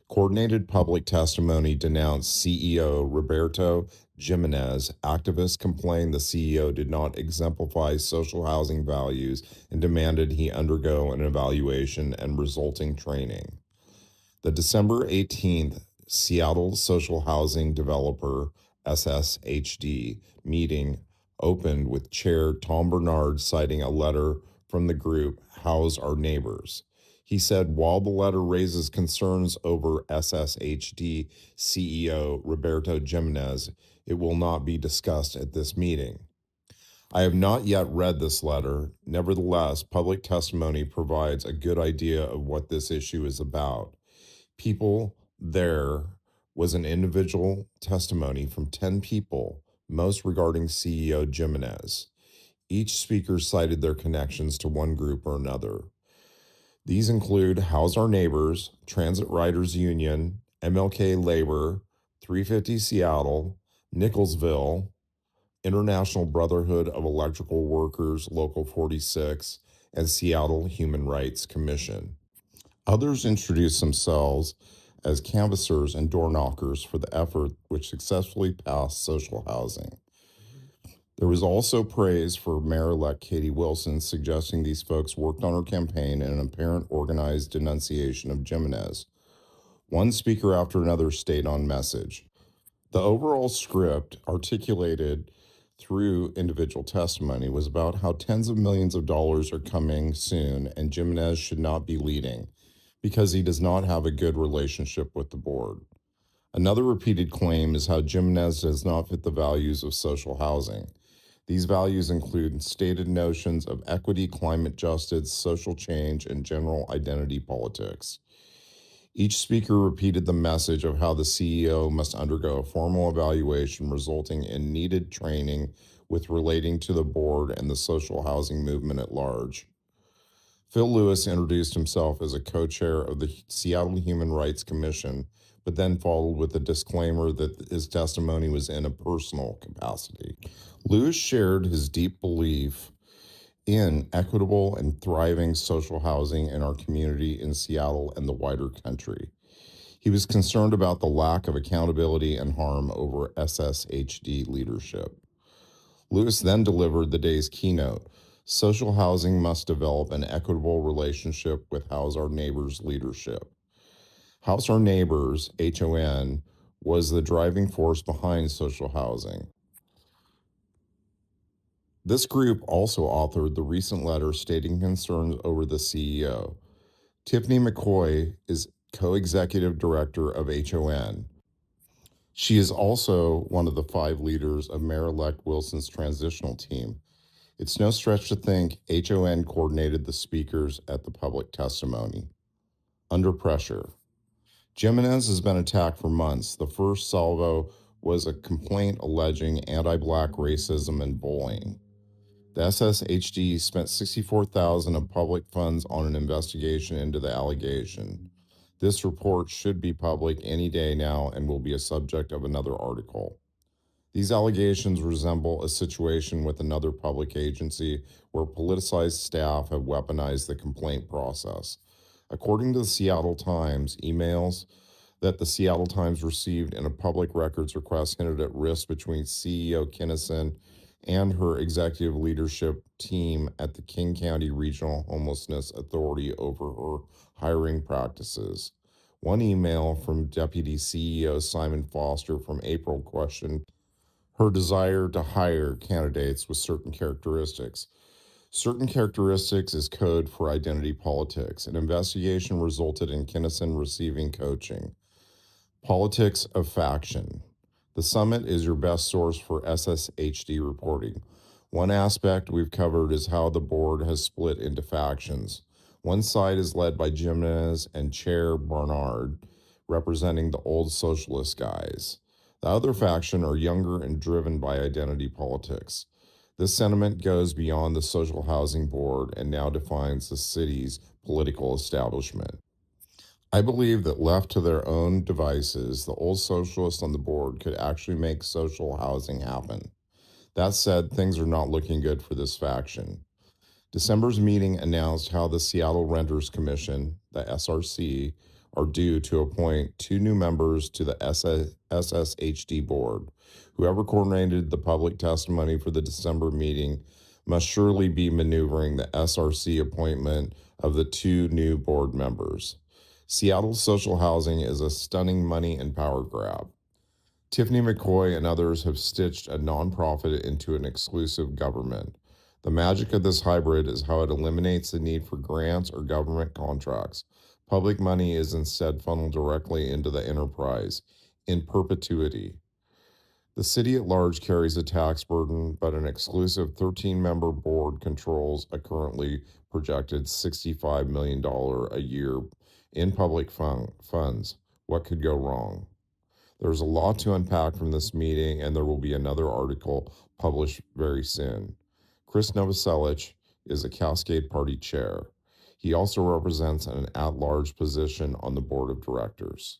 Coordinated public testimony denounced CEO Roberto Jiménez. Activists complained the CEO did not exemplify social housing values and demanded he undergo an evaluation and resulting training. The December 18th Seattle Social Housing Developer SSHD meeting opened with Chair Tom Barnard citing a letter from the group House Our Neighbors. He said, while the letter raises concerns over SSHD CEO Roberto Jiménez, it will not be discussed at this meeting. I have not yet read this letter. Nevertheless, public testimony provides a good idea of what this issue is about. There was an individual testimony from 10 people, most regarding CEO Jiménez. Each speaker cited their connections to one group or another. These include House Our Neighbors, Transit Riders Union, MLK Labor, 350 Seattle, Nickelsville, International Brotherhood of Electrical Workers, Local 46, and Seattle Human Rights Commission. Others introduced themselves as canvassers and door knockers for the effort which successfully passed social housing. There was also praise for Mayor-elect Katie Wilson, suggesting these folks worked on her campaign in an apparent organized denunciation of Jiménez. One speaker after another stayed on message. The overall script, articulated through individual testimony, was about how tens of millions of dollars are coming soon and Jiménez should not be leading because he does not have a good relationship with the board. Another repeated claim is how Jiménez does not fit the values of social housing. These values include stated notions of equity, climate justice, social change, and general identity politics. Each speaker repeated the message of how the CEO must undergo a formal evaluation resulting in needed training with relating to the board and the social housing movement at large. Phil Lewis introduced himself as a co-chair of the Seattle Human Rights Commission, but then followed with a disclaimer that his testimony was in a personal capacity. Lewis shared his deep belief in equitable and thriving social housing in our community in Seattle and the wider country. He was concerned about the lack of accountability and harm over SSHD leadership. Lewis then delivered the day's keynote. Social housing must develop an equitable relationship with House Our Neighbors leadership. House Our Neighbors, HON, was the driving force behind social housing. This group also authored the recent letter stating concerns over the CEO. Tiffany McCoy is co-executive director of HON. She is also one of the 5 leaders of Mayor-elect Wilson's transitional team. It's no stretch to think HON coordinated the speakers at the public testimony. Under pressure. Jiménez has been attacked for months. The first salvo was a complaint alleging anti-Black racism and bullying. The SSHD spent $64,000 of public funds on an investigation into the allegation. This report should be public any day now and will be a subject of another article. These allegations resemble a situation with another public agency where politicized staff have weaponized the complaint process. According to the Seattle Times, emails that the Seattle Times received in a public records request hinted at risk between CEO Jiménez and her executive leadership team at the King County Regional Homelessness Authority over her hiring practices. One email from Deputy CEO Simon Foster from April questioned her desire to hire candidates with certain characteristics. Certain characteristics is code for identity politics. An investigation resulted in Kinnison receiving coaching. Politics of faction. The summit is your best source for SSHD reporting. One aspect we've covered is how the board has split into factions. One side is led by Jiménez and Chair Barnard, representing the old socialist guys. The other faction are younger and driven by identity politics. This sentiment goes beyond the Social Housing Board and now defines the city's political establishment. I believe that left to their own devices, the old socialists on the board could actually make social housing happen. That said, things are not looking good for this faction. December's meeting announced how the Seattle Renters Commission, the SRC, are due to appoint 2 new members to the SSHD board. Whoever coordinated the public testimony for the December meeting must surely be maneuvering the SRC appointment of the 2 new board members. Seattle's social housing is a stunning money and power grab. Tiffany McCoy and others have stitched a nonprofit into an exclusive government. The magic of this hybrid is how it eliminates the need for grants or government contracts. Public money is instead funneled directly into the enterprise in perpetuity. The city at large carries a tax burden, but an exclusive 13-member board controls a currently projected $65 million a year in public funds. What could go wrong? There's a lot to unpack from this meeting, and there will be another article published very soon. Krist Novoselić is a Cascade Party chair. He also represents an at-large position on the board of directors.